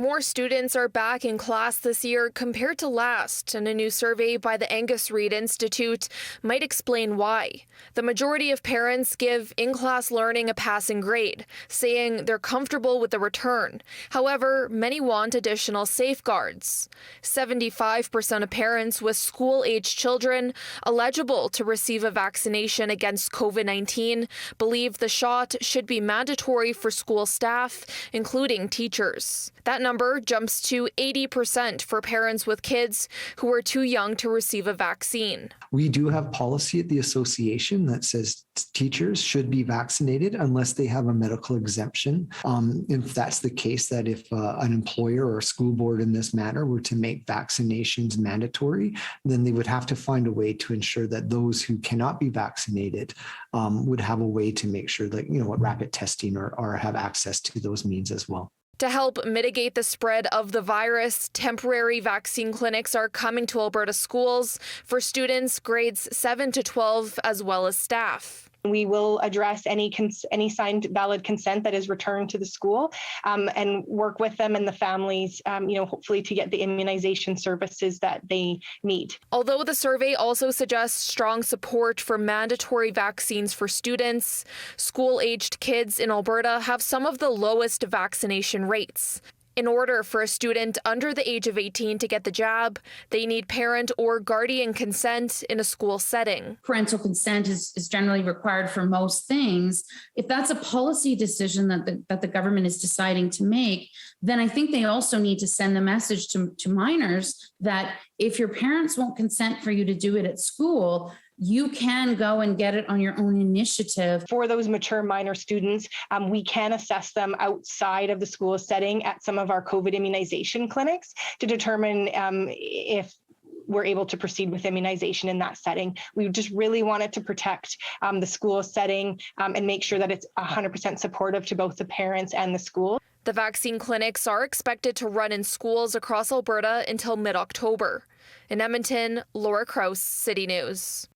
More students are back in class this year compared to last, and a new survey by the Angus Reid Institute might explain why. The majority of parents give in-class learning a passing grade, saying they're comfortable with the return. However, many want additional safeguards. 75% of parents with school-aged children eligible to receive a vaccination against COVID-19 believe the shot should be mandatory for school staff, including teachers. That number jumps to 80% for parents with kids who are too young to receive a vaccine. We do have policy at the association that says teachers should be vaccinated unless they have a medical exemption. If that's the case, that if an employer or a school board in this matter were to make vaccinations mandatory, then they would have to find a way to ensure that those who cannot be vaccinated would have a way to make sure that, rapid testing or have access to those means as well. To help mitigate the spread of the virus, temporary vaccine clinics are coming to Alberta schools for students grades 7 to 12 as well as staff. We will address any signed valid consent that is returned to the school and work with them and the families, hopefully to get the immunization services that they need. Although the survey also suggests strong support for mandatory vaccines for students, school-aged kids in Alberta have some of the lowest vaccination rates. In order for a student under the age of 18 to get the jab, they need parent or guardian consent in a school setting. Parental consent is generally required for most things. If that's a policy decision that the government is deciding to make, then I think they also need to send the message to minors that if your parents won't consent for you to do it at school, you can go and get it on your own initiative. For those mature minor students, we can assess them outside of the school setting at some of our COVID immunization clinics to determine if we're able to proceed with immunization in that setting. We just really wanted to protect the school setting and make sure that it's 100% supportive to both the parents and the school. The vaccine clinics are expected to run in schools across Alberta until mid-October. In Edmonton, Laura Kraus, City News.